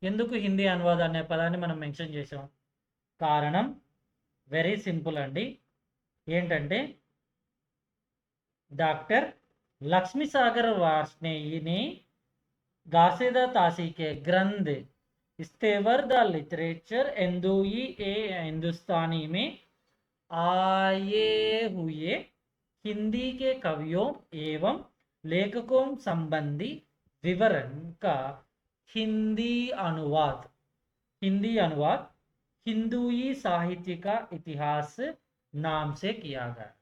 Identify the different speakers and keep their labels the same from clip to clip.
Speaker 1: ఎందుకు హిందీ అనువాద్ అనే పదాన్ని మనం మెన్షన్ చేసాం? కారణం వెరీ సింపుల్ అండి. ఏంటంటే డాక్టర్ लक्ष्मी सागर वार्ष्णेय ने गासेदा तासी के ग्रंथ इस्तेवर द लिटरेचर एंदुई ए हिंदुस्तानी में आए हुए हिंदी के कवियों एवं लेखकों संबंधी विवरण का हिंदी अनुवाद हिंदुई साहित्य का इतिहास नाम से किया गया है।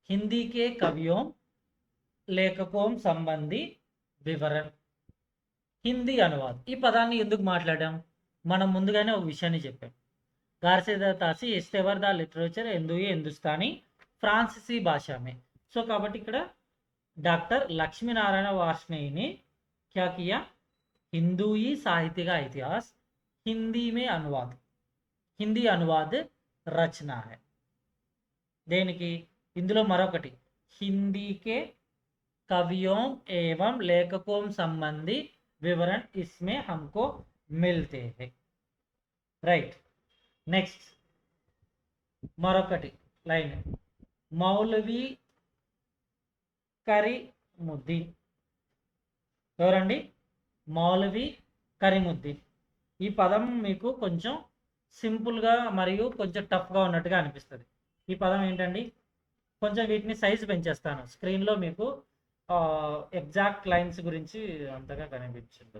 Speaker 1: हिंदी के कवियों लेखकों संबंधी विवरण హిందీ అనువాద్. ఈ పదాన్ని ఎందుకు మాట్లాడాం? మనం ముందుగానే ఒక విషయాన్ని చెప్పాం. గార్సియా తాసి ఇస్తేవర్ ద లిటరేచర్ హిందుస్థానీ ఫ్రాంसीसी భాష में. సో కాబట్టి ఇక్కడ డాక్టర్ లక్ష్మీనారాయణ వార్ష్ణేయని क्या किया? हिंदुई साहित्य का इतिहास हिंदी में अनुवाद, హిందీ అనువాద్ రచన है. దేనికి? ఇందులో మరొకటి हिंदी के कवियों एवं लेखकों संबंधी विवरण इसमें हमको मिलते हैं. राइट. नेक्स्ट మరొకటి లైన్ మౌలవి కరీముద్దీన్. ఎవరండి? మౌలవి కరీముద్దీన్. ఈ పదం మీకు కొంచెం సింపుల్గా మరియు కొంచెం టఫ్గా ఉన్నట్టుగా అనిపిస్తుంది. ఈ పదం ఏంటండి? కొంచెం వీటిని సైజు పెంచేస్తాను. స్క్రీన్లో మీకు ఎగ్జాక్ట్ లైన్స్ గురించి అంతగా కనిపించదు.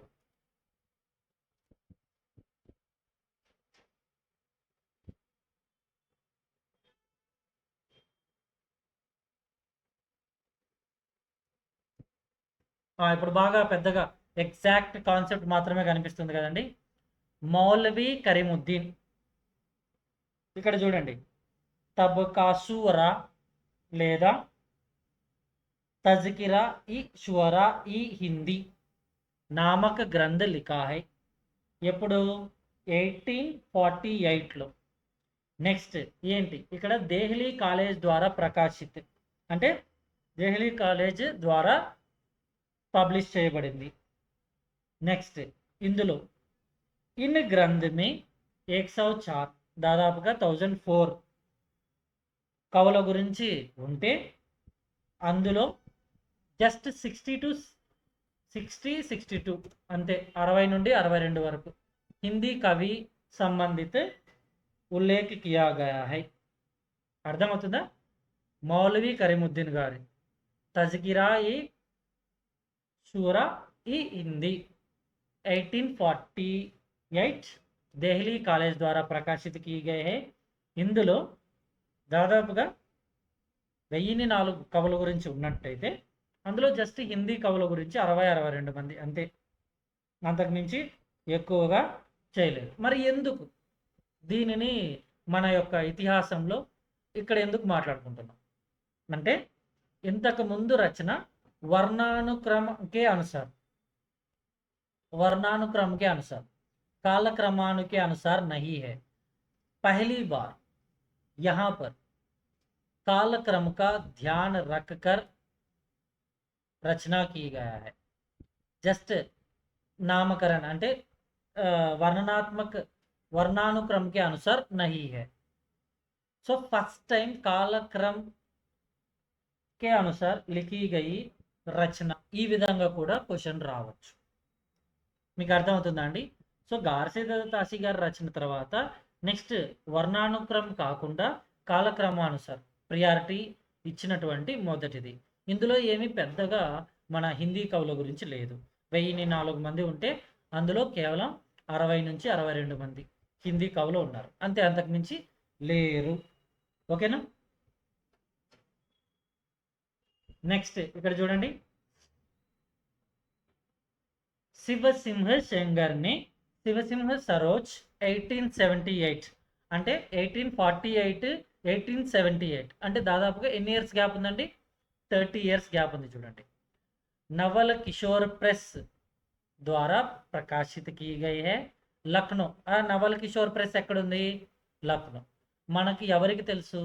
Speaker 1: ఇప్పుడు బాగా పెద్దగా ఎగ్జాక్ట్ కాన్సెప్ట్ మాత్రమే కనిపిస్తుంది కదండి. మౌలవి కరీముద్దీన్. ఇక్కడ చూడండి, తబ్కాసురా లేదా तज़किरा ई शुअरा ई हिंदी नामक ग्रंथ लिखा है. ఎప్పుడు? 1848లో. నెక్స్ట్ ఏంటి? ఇక్కడ దేహ్లీ కాలేజ్ ద్వారా ప్రకాశిత్, అంటే దేహ్లీ కాలేజ్ ద్వారా పబ్లిష్ చేయబడింది. నెక్స్ట్ ఇందులో ఇన్ గ్రంథ్ మే 104 దాదాపుగా 1004 కవుల గురించి ఉంటే అందులో జస్ట్ 62 అంతే, 60 నుండి 62 వరకు హిందీ కవి సంబంధిత ఉల్లేఖ కియా గయా హై. అర్థమవుతుందా? మౌలవి కరీముద్దీన్ గారి తజ్కిరా ఈ షూరా ఈ హిందీ 1848 దేహ్లీ కాలేజ్ ద్వారా ప్రకాశిత की गए हैं. ఇందులో దాదాపుగా 1004 కవుల గురించి ఉన్నట్టయితే అందులో జస్ట్ హిందీ కవుల గురించి 60-62 మంది అంతే, అంతకుమించి ఎక్కువగా చేయలేదు. మరి ఎందుకు దీనిని మన యొక్క ఇతిహాసంలో ఇక్కడ ఎందుకు మాట్లాడుకుంటున్నాం అంటే, ఇంతకు ముందు రచన वर्णानुक्रम के अनुसार कालक्रमानु के अनुसार नहीं है. पहली बार यहाँ पर कालक्रम का ध्यान रखकर रचना की गया है. जस्ट नामकरण అంటే वर्णानुक्रम के अनुसार नहीं है. सो फर्स्ट टाइम कालक्रम के अनुसार लिखी गई రచన. ఈ విధంగా కూడా క్వశ్చన్ రావచ్చు. మీకు అర్థమవుతుందా అండి? సో గార్సియా తాసి గారి రచన తర్వాత నెక్స్ట్ వర్ణానుక్రమం కాకుండా కాలక్రమానుసార్ ప్రియారిటీ ఇచ్చినటువంటి మొదటిది. ఇందులో ఏమీ పెద్దగా మన హిందీ కవుల గురించి లేదు. 1004 మంది ఉంటే అందులో కేవలం 60 నుంచి 62 మంది హిందీ కవులు ఉన్నారు అంతే, అంతకు మించి లేరు. ఓకేనా? నెక్స్ట్ ఇక్కడ చూడండి, శివసింహ శంకర్ని శివసింహ సరోజ్ 1878 అంటే 1848 1878 అంటే దాదాపుగా ఎన్ని ఇయర్స్ గ్యాప్ ఉందండి? 30 ఇయర్స్ గ్యాప్ ఉంది. చూడండి, నవల కిషోర్ ప్రెస్ ద్వారా ప్రకాశిత की गई है లక్నో. ఆ నవల కిషోర్ ప్రెస్ ఎక్కడుంది? లక్నో. మనకి ఎవరికి తెలుసు,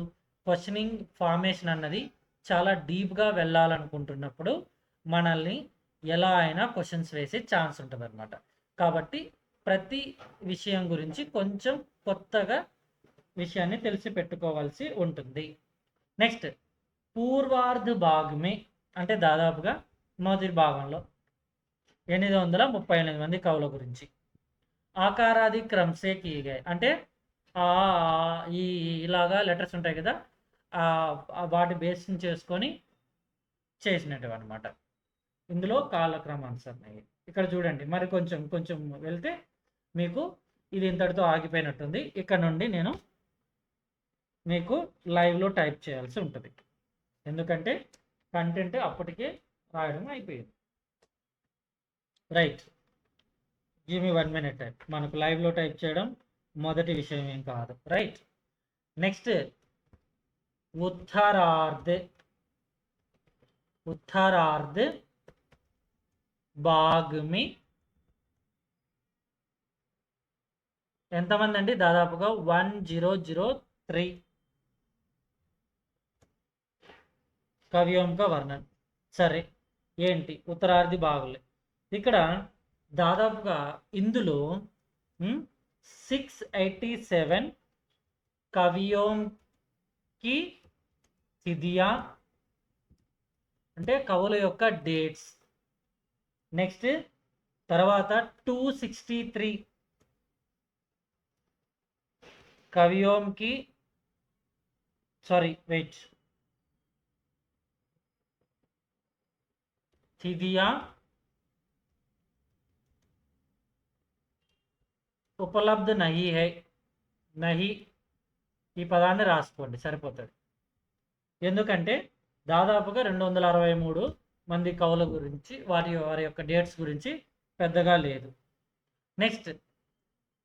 Speaker 1: క్వశ్చనింగ్ ఫార్మేషన్ అన్నది చాలా డీప్గా వెళ్ళాలనుకుంటున్నప్పుడు మనల్ని ఎలా అయినా క్వశ్చన్స్ వేసే ఛాన్స్ ఉంటుంది అనమాట. కాబట్టి ప్రతి విషయం గురించి కొంచెం కొత్తగా విషయాన్ని తెలిసి పెట్టుకోవాల్సి ఉంటుంది. నెక్స్ట్ పూర్వార్ధ భాగమే అంటే దాదాపుగా మొదటి భాగంలో 838 మంది కవుల గురించి. ఆకారాది క్రమసే కీగే అంటే ఈ ఇలాగా లెటర్స్ ఉంటాయి కదా, వాటి బేస్ చేసుకొని చేసినట్టు అనమాట. ఇందులో కాలక్రమానుసారం ఇక్కడ చూడండి, మరి కొంచెం కొంచెం వెళ్తే మీకు ఇది ఇంతటితో ఆగిపోయినట్టుంది. ఇక్కడ నుండి నేను మీకు లైవ్లో టైప్ చేయాల్సి ఉంటుంది, ఎందుకంటే కంటెంట్ అప్పటికే రాయడం అయిపోయింది. Right, give me 1 minute time. మనకు లైవ్లో టైప్ చేయడం మొదటి విషయం ఏం కాదు. రైట్, నెక్స్ట్ उत्तरार्ध भाग में ఎంతమంది అండి? దాదాపుగా 1003 కవియోం కా వర్ణన్. సరే, ఏంటి ఉత్తరార్ధి భాగులే. ఇక్కడ దాదాపుగా ఇందులో 687 కవియోం కి తిథియా అంటే కవుల యొక్క డేట్స్. నెక్స్ట్ తర్వాత 263 కవియోం కి తిథియా ఉపలబ్ధ నహీ హై. నహీ ఈ పదాన్ని రాసుకోండి సరిపోతుంది, ఎందుకంటే దాదాపుగా 263 మంది కవుల గురించి వారి యొక్క డేట్స్ గురించి పెద్దగా లేదు. నెక్స్ట్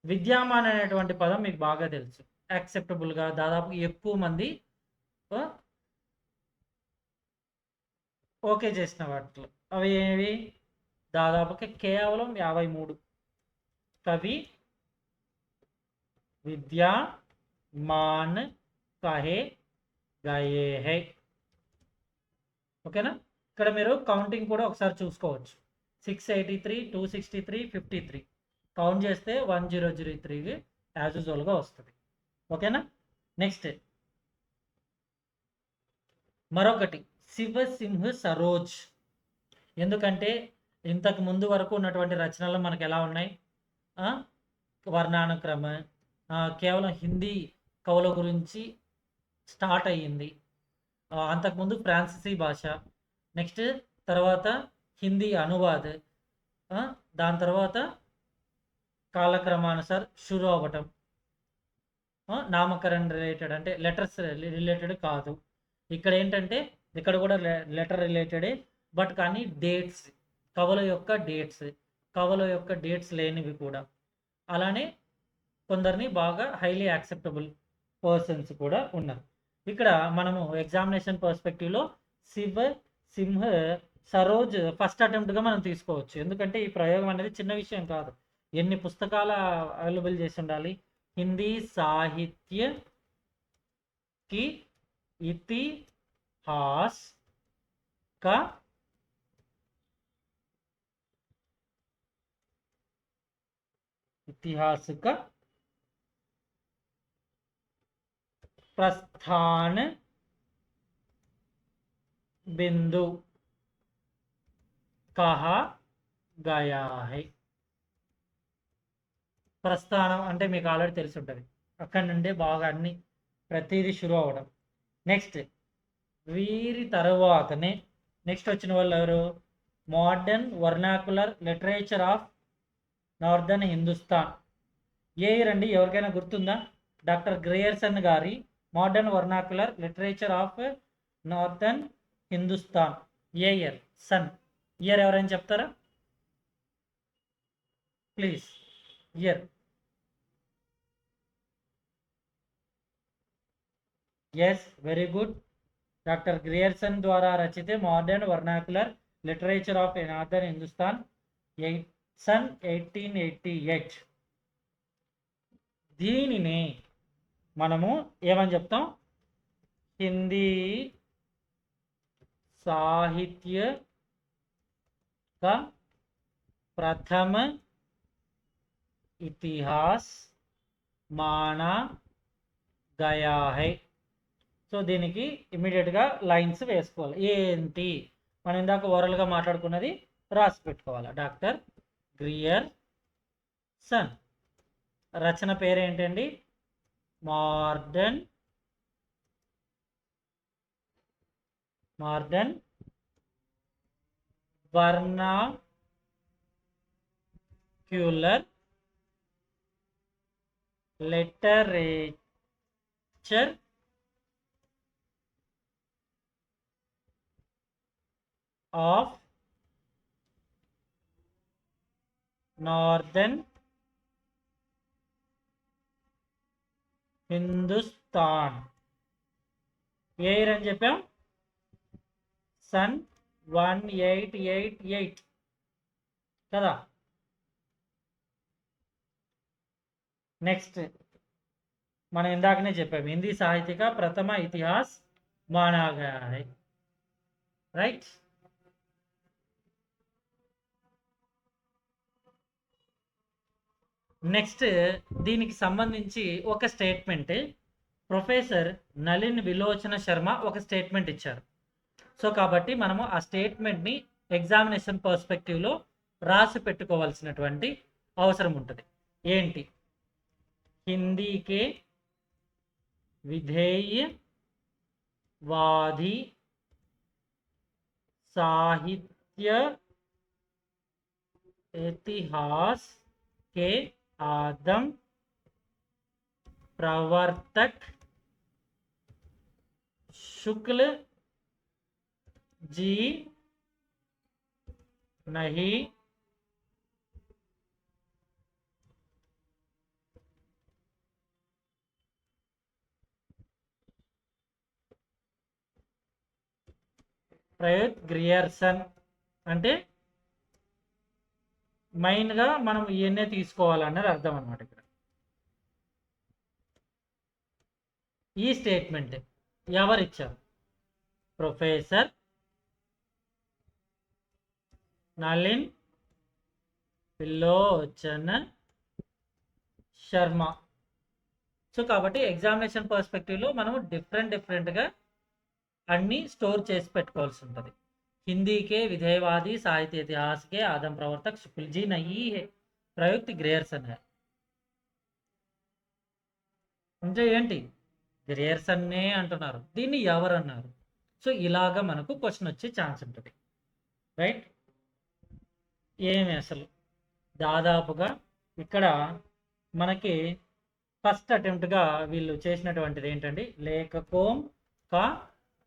Speaker 1: విద్యామాన్ అనేటువంటి పదం మీకు బాగా తెలుసు. యాక్సెప్టబుల్గా దాదాపు ఎక్కువ మంది ఓకే చేసిన వాటిలో అవి ఏవి? దాదాపుగా కేవలం 53 కవి విద్యామాన్ కహే గయే హై. ఓకేనా? ఇక్కడ మీరు కౌంటింగ్ కూడా ఒకసారి చూసుకోవచ్చు. 683, 263, 53 కౌంట్ చేస్తే 1003 యాజ్ యూజువల్గా వస్తుంది. ఓకేనా? నెక్స్ట్ మరొకటి శివసింహ సరోజ్. ఎందుకంటే ఇంతకు ముందు వరకు ఉన్నటువంటి రచనలు మనకు ఎలా ఉన్నాయి? వర్ణానుక్రమ, కేవలం హిందీ కవుల గురించి స్టార్ట్ అయ్యింది. అంతకుముందు ఫ్రాన్సిసీ భాష, నెక్స్ట్ తర్వాత హిందీ అనువాద్, దాని తర్వాత కాలక్రమానుసార్ షురు అవ్వటం. నామకరణ్ రిలేటెడ్ అంటే లెటర్స్ రిలేటెడ్ కాదు. ఇక్కడ ఏంటంటే ఇక్కడ కూడా లెటర్ రిలేటెడే, బట్ కానీ డేట్స్, కవుల యొక్క డేట్స్ లేనివి కూడా. అలానే కొందరిని బాగా హైలీ యాక్సెప్టబుల్ పర్సన్స్ కూడా ఉన్నారు. ఇక్కడ మనము ఎగ్జామినేషన్ పర్స్పెక్టివ్లో సింహ సరోజ్ ఫస్ట్ అటెంప్ట్గా మనం తీసుకోవచ్చు, ఎందుకంటే ఈ ప్రయోగం అనేది చిన్న విషయం కాదు. ఎన్ని పుస్తకాలు అవైలబుల్ చేసి ఉండాలి? హిందీ సాహిత్య కి ఇతిహాస్ కా प्रस्थान बिंदु कहा गया है. ప్రస్థానం అంటే మీకు ఆల్రెడీ తెలిసి ఉంటుంది, అక్కడి నుండే బాగా అన్ని ప్రతిదీ షురు అవ్వడం. నెక్స్ట్ వీరి తర్వాతనే నెక్స్ట్ వచ్చిన వాళ్ళు ఎవరు? Modern vernacular literature of northern Hindustan. ఏ ఇయర్ అండి? ఎవరికైనా గుర్తుందా? డాక్టర్ గ్రేయర్సన్ గారి modern vernacular literature of northern Hindustan. ఏ ఇయర్? సన్. ఇయర్ ఎవరైనా చెప్తారా please? Year. Yes, very good. Doctor Grierson ద్వారా రచితే modern vernacular literature of northern Hindustan, సన్ 1888. దీనిని మనము ఏమని చెప్తాం? హిందీ సాహిత్య का प्रथम इतिहास माना गया है. సో దీనికి ఇమీడియట్గా లైన్స్ వేసుకోవాలి. ఏంటి మనం ఇందాక ఓరల్గా మాట్లాడుకున్నది రాసి పెట్టుకోవాలి. Doctor గ్రియర్ sun. రచన పేరేంటండి? Modern vernacular literature of northern Hindustan. ఏ ఇయర్ అని చెప్పాం? సన్ 1888 కదా. నెక్స్ట్ మనం ఇందాకనే చెప్పాం, హిందీ సాహిత్య का ప్రథమ ఇతిహాస్ మానా గయా హై. రైట్. నెక్స్ట్ దీనికి సంబంధించి ఒక స్టేట్మెంట్ ప్రొఫెసర్ నలిన్ విలోచన శర్మ ఒక స్టేట్మెంట్ ఇచ్చారు. సో కాబట్టి మనము ఆ స్టేట్మెంట్ని ఎగ్జామినేషన్ పర్స్పెక్టివ్లో రాసి పెట్టుకోవాల్సినటువంటి అవసరం ఉంటుంది. ఏంటి? హిందీకే విధేయవాది సాహిత్య इतिहास के आदम प्रवर्तक शुक्ल जी नहीं ప్రయుత్ గ్రియర్సన్. అంటే మెయిన్గా మనం ఇవన్నీ తీసుకోవాలన్నది అర్థం అనమాట. ఇక్కడ ఈ స్టేట్మెంట్ ఎవరిచ్చారు? ప్రొఫెసర్ నలిన్ విలోచన శర్మ. సో కాబట్టి ఎగ్జామినేషన్ పర్స్పెక్టివ్లో మనము డిఫరెంట్గా అన్నీ స్టోర్ చేసి పెట్టుకోవాల్సి ఉంటుంది. हिंदी के विधेयवादी साहित्य इतिहास के आदम प्रवर्तक शुक्ल जी नहीं है, प्रयुक्त ग्रेयर्सन है. అంటే ఏంటి? గ్రేయర్సన్నే అంటున్నారు, దీన్ని ఎవరు అన్నారు? సో ఇలాగా మనకు క్వశ్చన్ వచ్చే ఛాన్స్ ఉంటుంది. రైట్. ఏమి అసలు దాదాపుగా ఇక్కడ మనకి ఫస్ట్ అటెంప్ట్గా వీళ్ళు చేసినటువంటిది ఏంటండి? లేఖకోం కా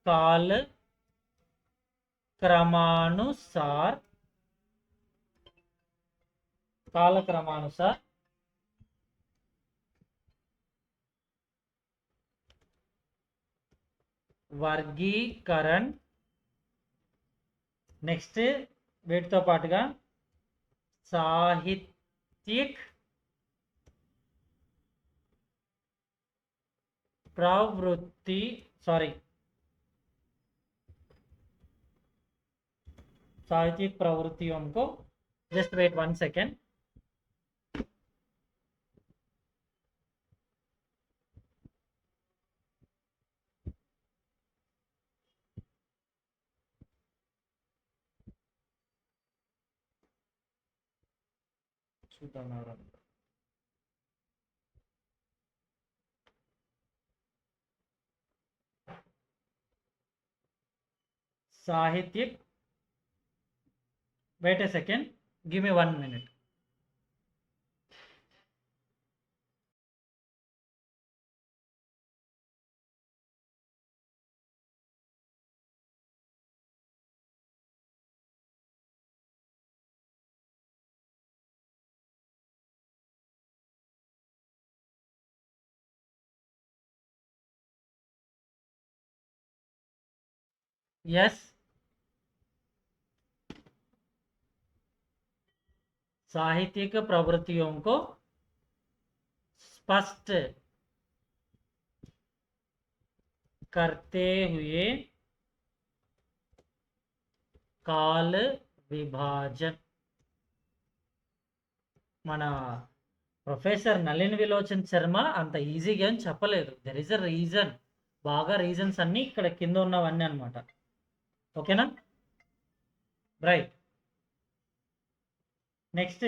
Speaker 1: కాల్ क्रमानुसार कालक्रमानुसार वर्गीकरण. నెక్స్ట్ వీటితో పాటుగా సాహిత్యిక్ ప్రవృత్తి साहित्यिक प्रवृत्तियों को, जस्ट वेट 1 सेकेंड. साहित्यिक, wait a second, give me 1 minute. yes, साहित्यिक प्रवृत्तियों को स्पष्ट करते हुए काल విభాజన్. మన ప్రొఫెసర్ నళిన్ విలోచన్ శర్మ అంత ఈజీగా అని చెప్పలేదు. There is a reason. బాగా రీజన్స్ అన్నీ ఇక్కడ కింద ఉన్నవన్నీ అనమాట. ఓకేనా? రైట్. నెక్స్ట్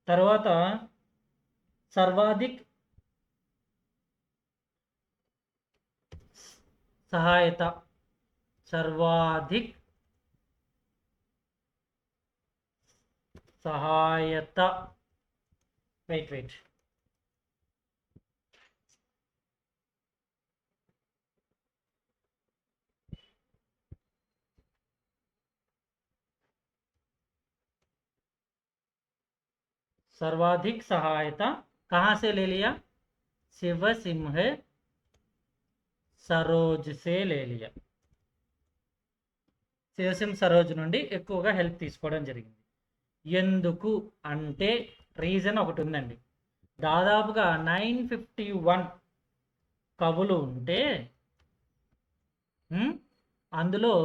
Speaker 1: తర్వాత సర్వాధిక్ సహాయత. సర్వాధిక్ సహాయత. వెయిట్. सर्वाधिक सहायता कहाँ से ले लिया? शिव सिंह సరోజ్ సే లే లియా. శివసింహ్ సరోజ్ నుండి ఎక్కువగా హెల్ప్ తీసుకోవడం జరిగింది. ఎందుకు అంటే రీజన్ ఒకటి ఉందండి. దాదాపుగా 951 కవులు ఉంటే అందులో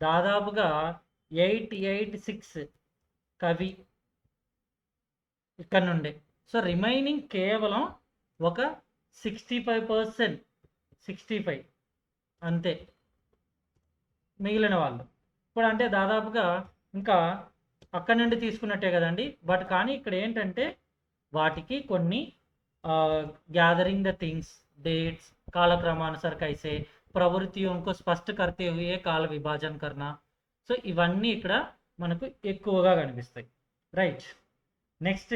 Speaker 1: దాదాపుగా 886 కవి ఇక్కడ నుండి. సో రిమైనింగ్ కేవలం ఒక 65%, 65 అంతే మిగిలిన వాళ్ళు. ఇప్పుడు అంటే దాదాపుగా ఇంకా అక్కడి నుండి తీసుకున్నట్టే కదండి. బట్ కానీ ఇక్కడ ఏంటంటే వాటికి కొన్ని गैदरिंग द थिंग्स, डेट्स, कालक्रमानुसार कैसे प्रवृत्तियों को स्पष्ट करते हुए काल विभाजन करना. సో ఇవన్నీ ఇక్కడ మనకు ఎక్కువగా కనిపిస్తాయి. రైట్. నెక్స్ట్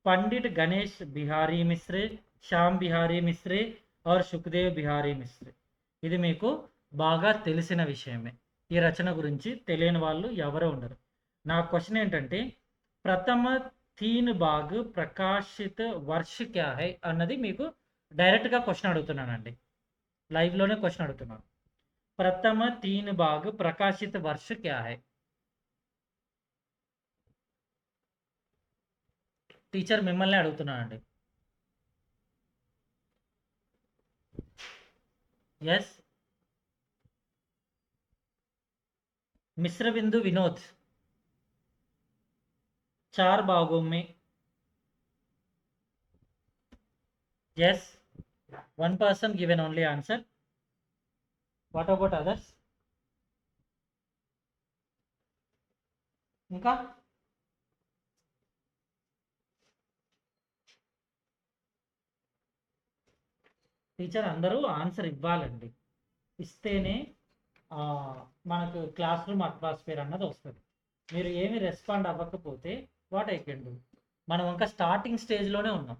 Speaker 1: పండిట్ గణేష్ బిహారీ మిశ్రే, శ్యామ్ బిహారీ మిశ్రే और సుఖదేవ్ బిహారీ మిశ్రే. ఇది మీకు బాగా తెలిసిన విషయమే. ఈ రచన గురించి తెలియని వాళ్ళు ఎవరో ఉండరు. నా క్వశ్చన్ ఏంటంటే ప్రథమ తీన్ బాగ్ ప్రకాశిత వర్ష క్యా హై అన్నది మీకు డైరెక్ట్గా క్వశ్చన్ అడుగుతున్నానండి. లైవ్లోనే క్వశ్చన్ అడుగుతున్నాను. ప్రథమ తీన్ బాగ్ ప్రకాశిత వర్ష క్యా హై? టీచర్ మిమ్మల్ని అడుగుతున్నానండి. ఎస్. मिश्रबिंदु विनोद 4 भागों में. yes, one person given only answer. what about others? ఇంకా టీచర్ అందరూ ఆన్సర్ ఇవ్వాలండి. ఇస్తేనే మనకు క్లాస్ రూమ్ అట్మాస్ఫియర్ అన్నది వస్తుంది. మీరు ఏమి రెస్పాండ్ అవ్వకపోతే వాట్ ఐ కెన్ డూ? మనం ఇంకా స్టార్టింగ్ స్టేజ్లోనే ఉన్నాం.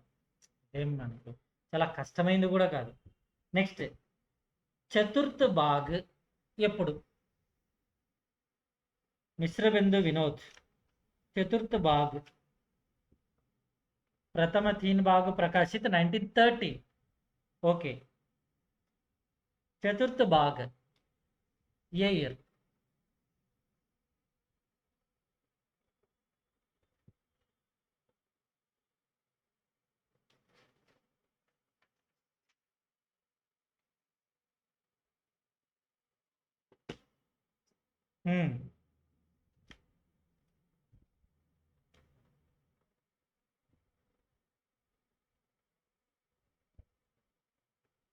Speaker 1: ఏం మనకు చాలా కష్టమైంది కూడా కాదు. నెక్స్ట్ చతుర్థ బాగ్ ఎప్పుడు? మిశ్రబిందు వినోద్ చతుర్థ బాగ్ ప్రథమ తీన్ బాగ్ ప్రకాశిత్ 1930. ఓకే. చతుర్థ బాగ్ ये ईयर?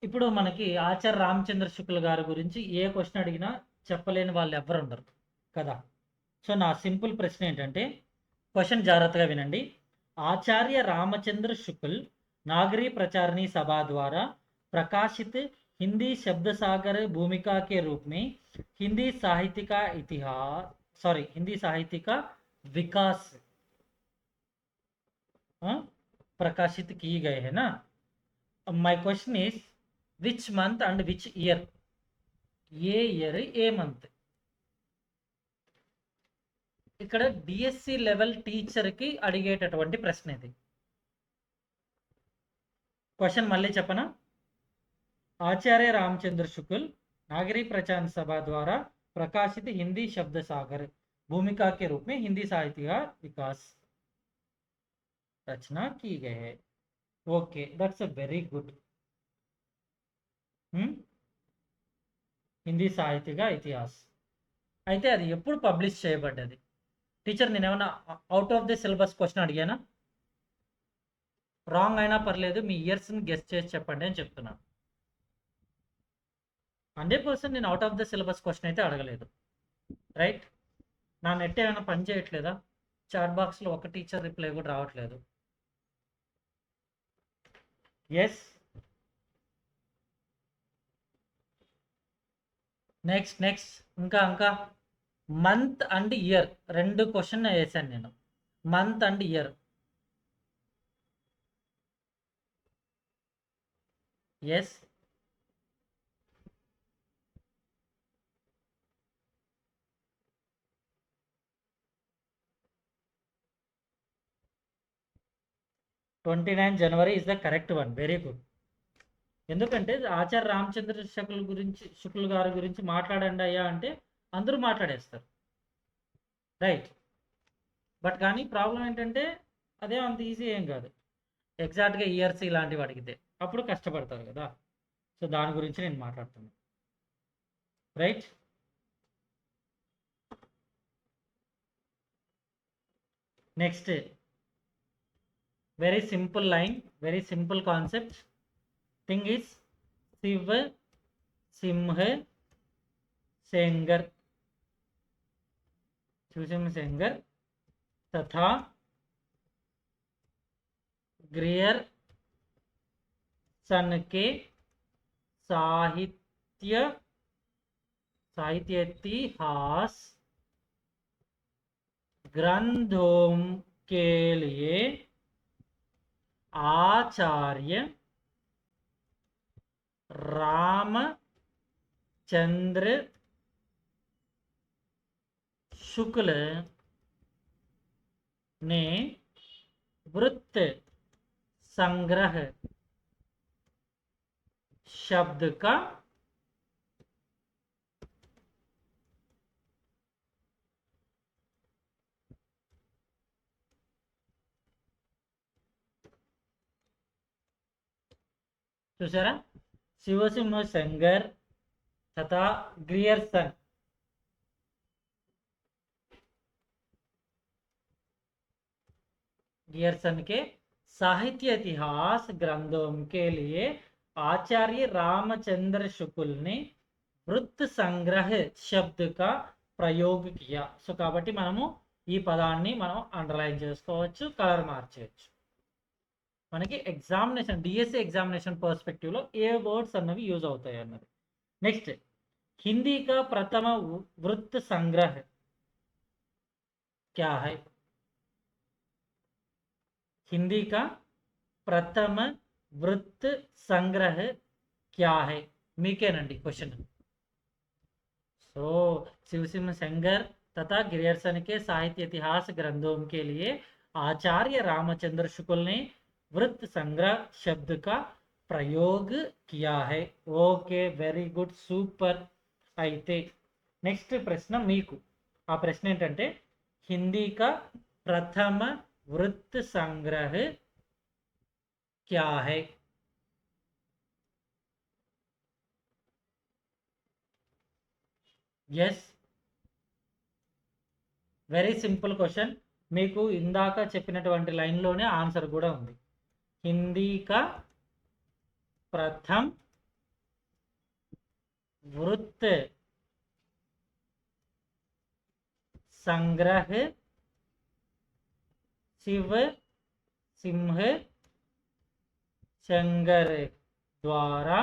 Speaker 1: ఇప్పుడు మనకి ఆచార్య రామచంద్ర శుక్ల గారి గురించి ఏ క్వశ్చన్ అడిగినా చెప్పలేని వాళ్ళు ఎవ్వరు ఉండరు కదా. సో నా సింపుల్ ప్రశ్న ఏంటంటే క్వశ్చన్ జాగ్రత్తగా వినండి. ఆచార్య రామచంద్ర शुक्ल नागरी प्रचारणी सभा द्वारा प्रकाशित हिंदी शब्द सागर भूमिका के रूप में हिंदी साहित्य का हिंदी साहित्य का विकास प्रकाशित किए गए हैं ना. My question is which month and which year? A year A month? ఇక్కడ డిఎస్సి లెవెల్ టీచర్కి అడిగేటటువంటి ప్రశ్న ఇది. క్వశ్చన్ మళ్ళీ చెప్పనా? आचार्य रामचंद्र शुक्ल नागरी प्रचार सभा द्वारा प्रकाशित हिंदी शब्द सागर भूमिका के रूप में हिंदी साहित्य का विकास रचना की गई है. Okay, that's a very good. Hindi साहित्य का इतिहास అయితే అది ఎప్పుడు పబ్లిష్ చేయబడ్డది? టీచర్ నేనేమన్నా out of the syllabus question అడిగానా? రాంగ్ అయినా పర్లేదు, మీ ఇయర్స్‌ని గెస్ చేసి చెప్పండి అని చెప్తున్నాను. 100% నేను out of the syllabus question అయితే అడగలేదు. రైట్? నా నెట్ ఏమైనా పని చేయట్లేదా? చాట్ బాక్స్‌లో ఒక టీచర్ రిప్లై కూడా రావట్లేదు. యెస్. నెక్స్ట్. ఇంకా మంత్ అండ్ ఇయర్ 2 క్వశ్చన్ వేసాను నేను. Month and year. Yes. January 29 is the correct one. Very good. ఎందుకంటే ఆచార్య రామచంద్ర శుక్ల గారి గురించి మాట్లాడండి అయ్యా అంటే అందరూ మాట్లాడేస్తారు. రైట్. బట్ కానీ ప్రాబ్లం ఏంటంటే అదే అంత ఈజీ ఏం కాదు. ఎగ్జాక్ట్‌గా ఇయర్స్ ఇలాంటివి అడిగితే అప్పుడు కష్టపడతారు కదా! సో దాని గురించి నేను మాట్లాడుతున్నాను. Right? Next very simple line, very simple concept. Thing is Shiv Singh Sengar Shiv Singh Sengar तथा ग्रियर्सन के साहित्यितिहास ग्रंथों के लिए आचार्य रामचंद्र शुक्ल ने वृत्त संग्रह शब्द का చూసారా शिवसिंह सेंगर तथा गियर्सन के साहित्य इतिहास ग्रंथों के लिए आचार्य रामचंद्र शुक्ल ने वृत्त संग्रह शब्द का प्रयोग किया. సో కాబట్టి మనము ఈ పదాన్ని మనం అండర్లైన్ చేసుకోవచ్చు, కలర్ మార్చేయచ్చు. మనకి ఎగ్జామినేషన్ డిఎస్సి ఎగ్జామినేషన్ పర్స్పెక్టివ్ లో ఏ వర్డ్స్ అన్నవి యూజ్ అవుతాయి అన్నది. నెక్స్ట్ हिंदी का प्रथम वृत्त संग्रह क्या है? हिंदी का प्रथम वृत्त संग्रह क्या है? मीकेనండి क्वेश्चन. सो शिवसिंह सेंगर तथा ग्रियर्सन के साहित्य इतिहास ग्रंथों के लिए आचार्य रामचंद्र शुक्ल ने वृत्त संग्रह शब्द का प्रयोग किया है. Okay, very good, super. అయితే నెక్స్ట్ ప్రశ్న మీకు. ఆ ప్రశ్న ఏంటంటే హిందీ का प्रथम वृत्त संग्रह क्या है? Yes, very simple question. మీకు ఇందాక చెప్పినటువంటి లైన్లోనే ఆన్సర్ కూడా ఉంది. హిందీ का प्रथम वृत्त संग्रह शिव सिंह सेंगर द्वारा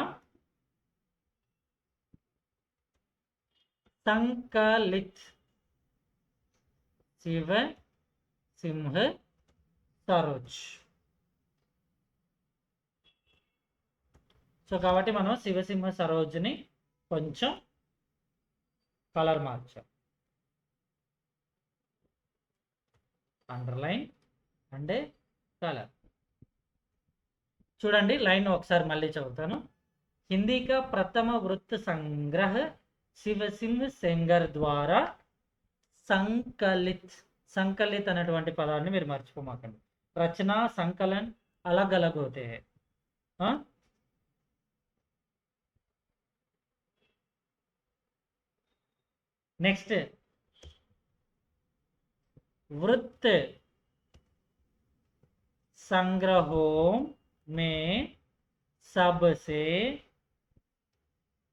Speaker 1: संकलित. शिव सिंह सरोज. సో కాబట్టి మనం శివసింహ సరోజ్ని కొంచెం కలర్ మార్చాం. అండర్లైన్ అంటే కలర్. చూడండి లైన్ ఒకసారి మళ్ళీ చదువుతాను. హిందీ का प्रथम वृत्त संग्रह శివసింహ్ సెంగర్ ద్వారా సంకలిత్ అనేటువంటి పదాన్ని మీరు మర్చిపోమాకండి. రచన సంకలన్ अलग अलग होते हैं. नेक्स्ट वृत्त संग्रहों में सबसे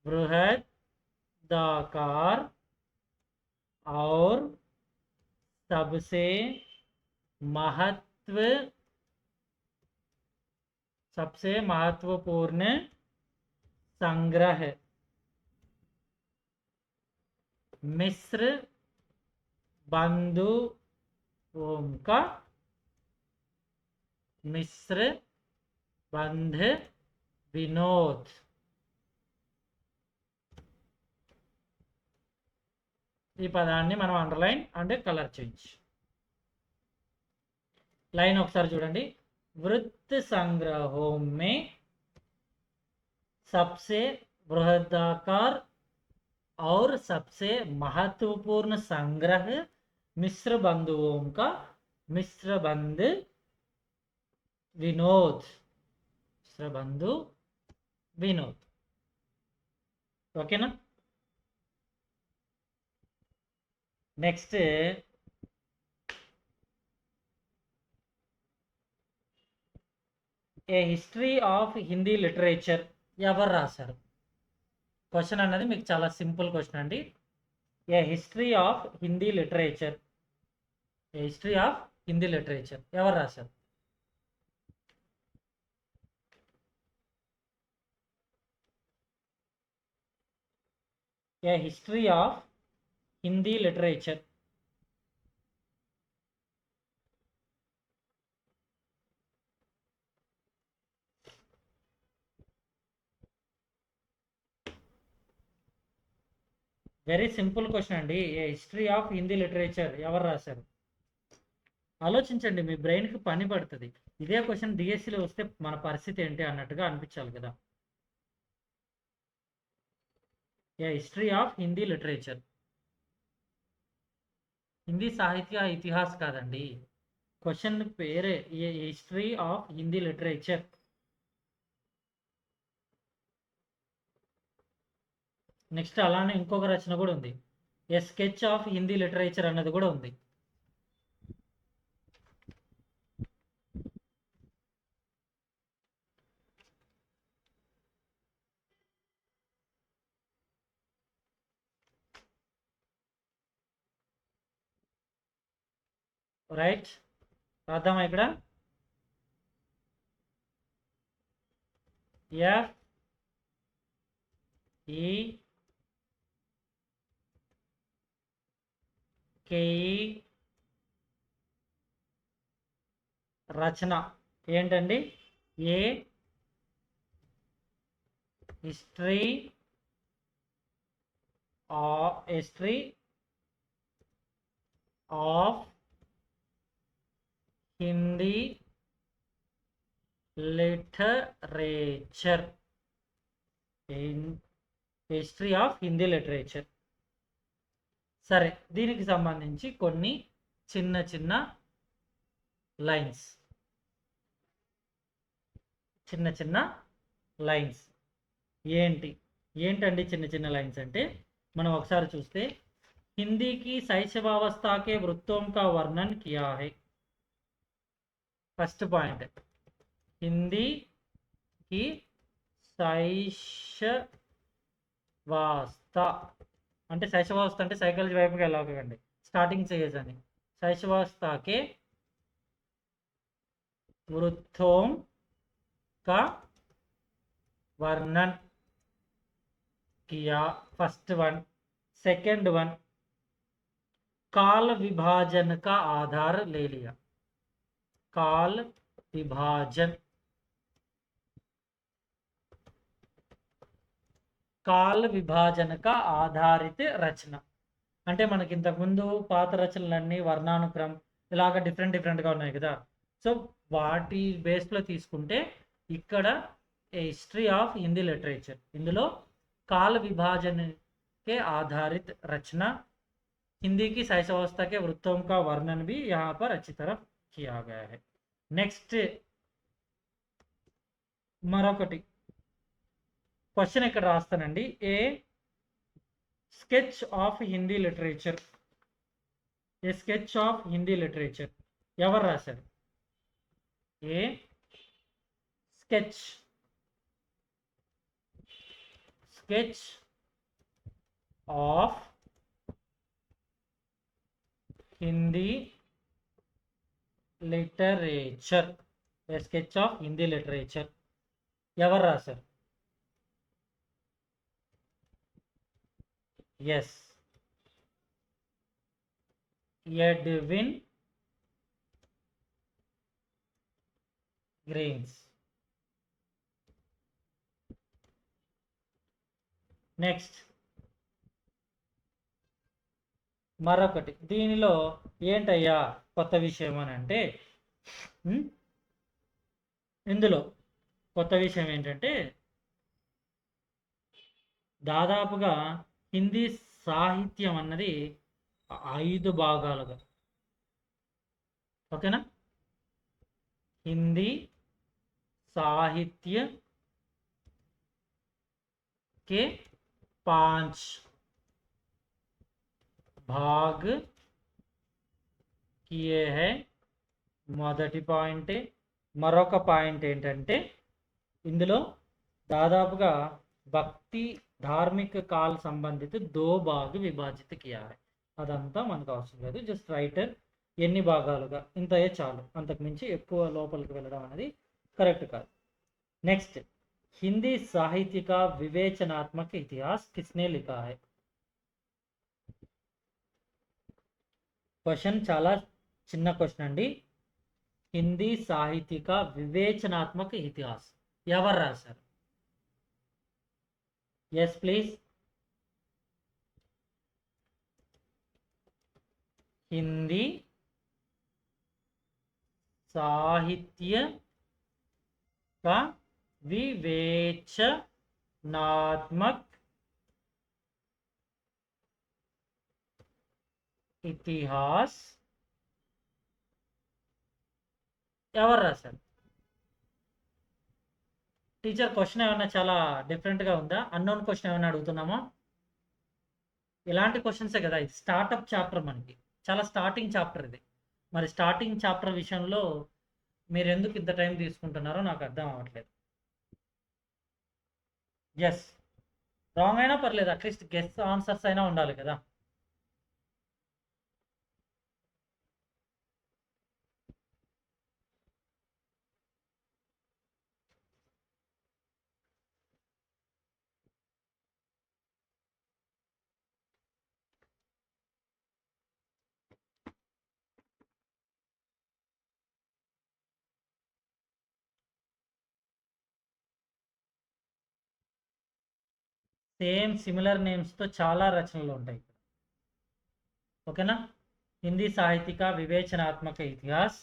Speaker 1: बृहदाकार और सबसे महत्वपूर्ण संग्रह मिस्र बंधुओं का मिस्र बंध विनोद ఈ పదాన్ని మనం underline and colour change. Line ఒకసారి చూడండి. वृत्त संग्रहों में सबसे बृहदाकार और सबसे महत्वपूर्ण संग्रह मिस्र बंधुओं का मिस्र बंध विनोद. मिस्र बंधु विनोद. ओकेना. Next a history of Hindi literature ఎవరు రాశారు? క్వశ్చన్ అన్నది మీకు చాలా సింపుల్ క్వశ్చన్ అండి. A history of Hindi literature, a history of Hindi literature ఎవరు రాశారు? A history of Hindi literature. Very simple question అండి. A history of Hindi literature ఎవరు రాశారు? ఆలోచించండి, మీ బ్రెయిన్కి పని పడుతుంది. ఇదే క్వశ్చన్ డిఎస్సిలో వస్తే మన పరిస్థితి ఏంటి అన్నట్టుగా అనిపించాలి కదా. A history of Hindi literature. Hindi సాహిత్య ఇతిహాస్ కాదండి, క్వశ్చన్ పేరే a history of Hindi literature. Next అలానే ఇంకొక రచన కూడా ఉంది, a sketch of Hindi literature అన్నది కూడా ఉంది. రైట్, రాద్దామా ఇక్కడ. ఎఫ్ ఈ కేఈ రచన ఏంటండి? A history of Hindi literature. History of Hindi literature. సరే, దీనికి సంబంధించి కొన్ని చిన్న చిన్న లైన్స్, ఏంటండి చిన్న చిన్న లైన్స్ అంటే, మనం ఒకసారి చూస్తే हिंदी की शैशवावस्था के वृत्तों का वर्णन किया है. फर्स्ट पॉइंट, हिंदी की శైశవావస్థ అంటే శైశవావస్థ అంటే సైకాలజీ వైపుకి వెళ్ళకండి, స్టార్టింగ్ స్టేజ్ అని. శైశవావస్థకే वृत्तों का वर्णन किया, फर्स्ट वन. सेकंड वन, काल विभाजन का आधार ले लिया. काल विभाजन, కాల విభాజనక ఆధారిత రచన అంటే మనకి ఇంతకు ముందు పాత రచనలన్నీ వర్ణానుక్రమం ఇలాగ డిఫరెంట్గా ఉన్నాయి కదా. సో వాటి బేస్లో తీసుకుంటే ఇక్కడ ఏ హిస్టరీ ఆఫ్ హిందీ లిటరేచర్, ఇందులో కాల విభాజనకే ఆధారిత రచన, हिंदी की शैशवावस्था के वृत्तों का वर्णन भी यहाँ पर अच्छी तरह किया गया है. नेक्स्ट మరొకటి క్వశ్చన్ ఇక్కడ రాస్తానండి. A sketch of Hindi literature. A sketch of Hindi literature ఎవరు రాశారు? A sketch sketch of Hindi literature. A sketch of Hindi literature ఎవరు రాశారు? Yes, Edwin Greens. నెక్స్ట్ మరొకటి, దీనిలో ఏంటయ్యా కొత్త విషయం అని అంటే, ఇందులో కొత్త విషయం ఏంటంటే దాదాపుగా హిందీ సాహిత్యం అన్నది 5 భాగాలుగా, ఓకేనా? हिंदी साहित्य के 5 भाग किए हैं. మొదటి పాయింట్. మరొక పాయింట్ ఏంటంటే ఇందులో దాదాపుగా భక్తి धार्मिक काल संबंधित 2 भाग विभाजित किया है. అదంతా మనకు అవసరం లేదు, జస్ట్ రైటర్ ఎన్ని భాగాలుగా ఇంతయే చాలు, అంతకు మించి ఎక్కువ లోపలికి వెళ్ళడం అనేది కరెక్ట్ కాదు. నెక్స్ట్, హిందీ సాహిత్య का विवेचनात्मक इतिहास किसने लिखा है? క్వశ్చన్ చాలా చిన్న క్వశ్చన్ అండి. హిందీ సాహిత్య का వివేచనాత్మక ఇతిహాస్ ఎవరు రాశారు? Yes please. हिंदी साहित्य का विवेचनात्मक इतिहास ఎవరు రాశారు? టీచర్ క్వశ్చన్ ఏమన్నా చాలా డిఫరెంట్గా ఉందా? అన్నోన్ క్వశ్చన్ ఏమన్నా అడుగుతున్నామా? ఇలాంటి క్వశ్చన్సే కదా, ఇది స్టార్టప్ చాప్టర్, మనకి చాలా స్టార్టింగ్ చాప్టర్ ఇది. మరి స్టార్టింగ్ చాప్టర్ విషయంలో మీరు ఎందుకు ఇంత టైం తీసుకుంటున్నారో నాకు అర్థం అవ్వట్లేదు. ఎస్, రాంగ్ అయినా పర్లేదు, అట్లీస్ట్ గెస్ ఆన్సర్స్ అయినా ఉండాలి కదా. సేమ్ సిమిలర్ నేమ్స్తో చాలా రచనలు ఉంటాయి, ఓకేనా? హిందీ సాహిత్యక వివేచనాత్మక ఇతిహాస్.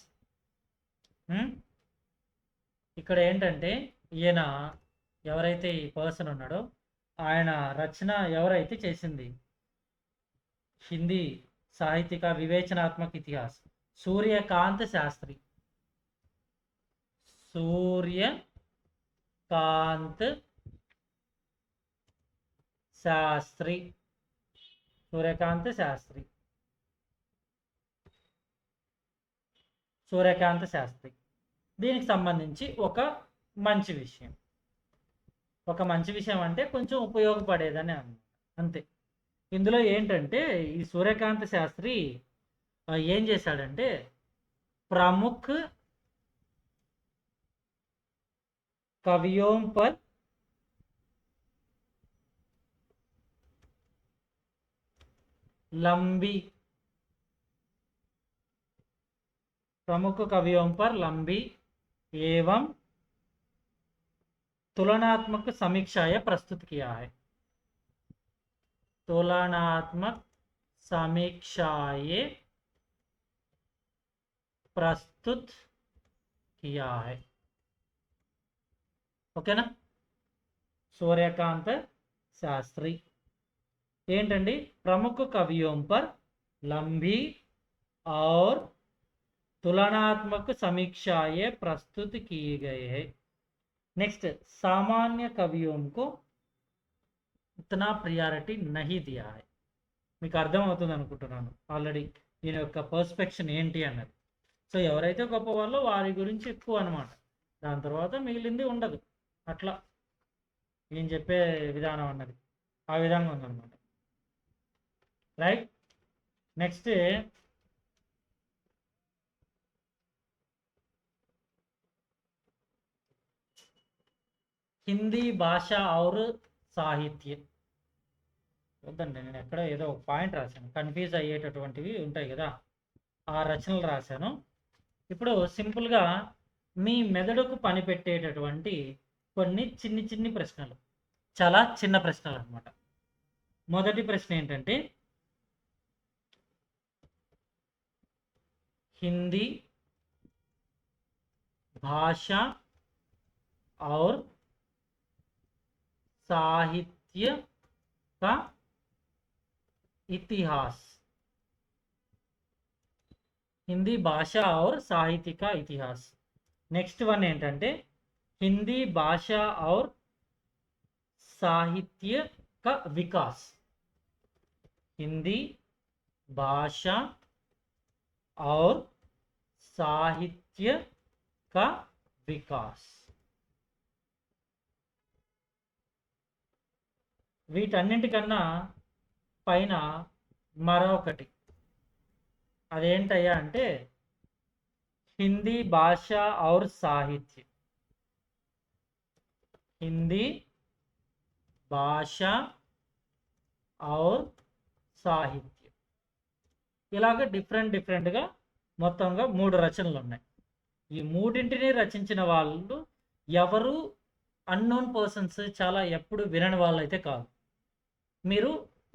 Speaker 1: ఇక్కడ ఏంటంటే ఈయన ఎవరైతే ఈ పర్సన్ ఉన్నాడో ఆయన రచన ఎవరైతే చేసింది హిందీ సాహిత్యక వివేచనాత్మక ఇతిహాస్, సూర్యకాంత్ శాస్త్రి. సూర్యకాంత్ శాస్త్రి. సూర్యకాంత్ శాస్త్రి. సూర్యకాంత్ శాస్త్రి. దీనికి సంబంధించి ఒక మంచి విషయం, అంటే కొంచెం ఉపయోగపడేదని అంతే. ఇందులో ఏంటంటే ఈ సూర్యకాంత్ శాస్త్రి ఏం చేశాడంటే ప్రముఖ కవియోं पर लंबी एवं तुलनात्मक समीक्षाएं प्रस्तुत किया है. तुलनात्मक समीक्षाएं प्रस्तुत किया है, ఓకేనా? సూర్యకాంత్ శాస్త్రి ఏంటండి ప్రముఖ కవియోं पर लंबी और तुलनात्मक समीक्षाएं प्रस्तुत किए गए हैं. नेक्स्ट, सामान्य कवियों को इतना ప్రియారిటీ नहीं दिया है. మీకు అర్థమవుతుంది అనుకుంటున్నాను ఆల్రెడీ దీని యొక్క పర్స్పెక్షన్ ఏంటి అన్నది. సో ఎవరైతే గొప్పవాళ్ళో వారి గురించి ఎక్కువ అనమాట. దాని తర్వాత మిగిలింది ఉండదు. అట్లా నేను చెప్పే విధానం అన్నది ఆ విధంగా ఉందన్నమాట. రైట్. నెక్స్ట్ హిందీ భాష और సాహిత్యం. వద్దండి, నేను ఎక్కడ ఏదో ఒక పాయింట్ రాశాను, కన్ఫ్యూజ్ అయ్యేటటువంటివి ఉంటాయి కదా, ఆ రచనలు రాశాను. ఇప్పుడు సింపుల్గా మీ మెదడుకు పని పెట్టేటటువంటి కొన్ని చిన్ని ప్రశ్నలు, చాలా చిన్న ప్రశ్నలు అన్నమాట. మొదటి ప్రశ్న ఏంటంటే హిందీ భాష और साहित्य का इतिहास. हिंदी भाषा और साहित्य का इतिहास. नेक्स्ट वन ఏంటంటే हिंदी भाषा और साहित्य का विकास. हिंदी भाषा और साहित्य का विकास. వీటన్నింటికన్నా పైన మరొకటి, అదేంటయ్యా అంటే హిందీ భాష और సాహిత్య. హిందీ భాష और సాహిత్య. ఇలాగ డిఫరెంట్గా మొత్తంగా 3 రచనలు ఉన్నాయి. ఈ మూడింటిని రచించిన వాళ్ళు ఎవరు అన్నోన్ పర్సన్స్, చాలా ఎప్పుడు వినని వాళ్ళు అయితే కాదు. మీరు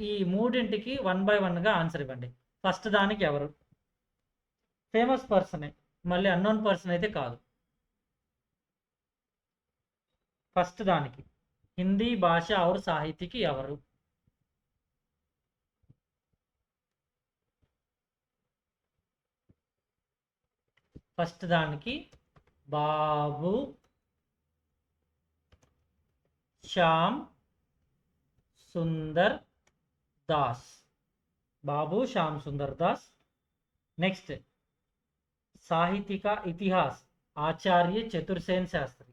Speaker 1: ఈ మూడింటికి 1 by 1గా ఆన్సర్ ఇవ్వండి. ఫస్ట్ దానికి ఎవరు? ఫేమస్ పర్సనే, మళ్ళీ అన్నోన్ పర్సన్ అయితే కాదు. ఫస్ట్ దానికి హిందీ భాష और సాహిత్యకి ఎవరు? ఫస్ట్ దానికి బాబు श्याम सुंदर दास. बाबू श्याम सुंदर दास. नेक्स्ट साहित्य का इतिहास आचार्य चतुर्सेन शास्त्री.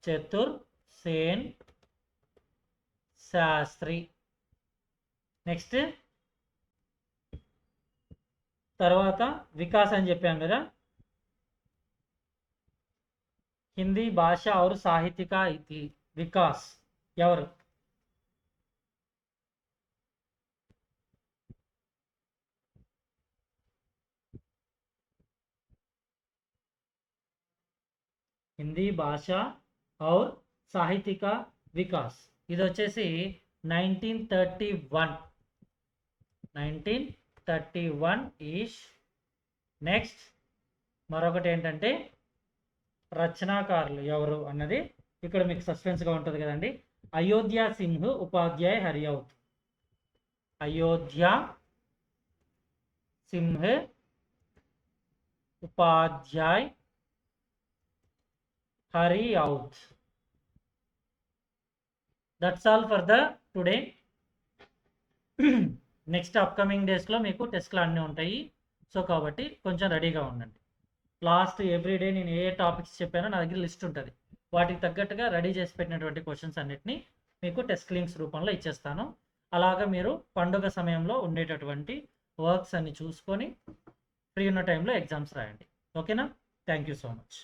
Speaker 1: चतुर्सेन शास्त्री. नेक्स्ट తర్వాత వికాస్ అని చెప్పాం కదా, హిందీ భాష और సాహిత్య का వికాస్ ఎవరు? హిందీ భాష और సాహిత్య का వికాస్. ఇది వచ్చేసి 1931 ఈష్. నెక్స్ట్ మరొకటి ఏంటంటే రచనాకారులు ఎవరు అన్నది ఇక్కడ మీకు సస్పెన్స్గా ఉంటుంది కదండి. Ayodhya Singh Upadhyay హరియౌత్. Ayodhya Singh Upadhyay Hariaudh. That's all for the today. Next upcoming డేస్లో మీకు టెస్ట్లు అన్నీ ఉంటాయి. సో కాబట్టి కొంచెం రెడీగా ఉండండి. లాస్ట్ ఎవ్రీడే నేను ఏ టాపిక్స్ చెప్పానో నా దగ్గర లిస్ట్ ఉంటుంది. వాటికి తగ్గట్టుగా రెడీ చేసి పెట్టినటువంటి క్వశ్చన్స్ అన్నిటిని మీకు టెస్ట్ లింక్స్ రూపంలో ఇచ్చేస్తాను. అలాగా మీరు పండుగ సమయంలో ఉండేటటువంటి వర్క్స్ అన్ని చూసుకొని ఫ్రీ ఉన్న టైంలో ఎగ్జామ్స్ రాయండి. ఓకేనా? Thank you so much.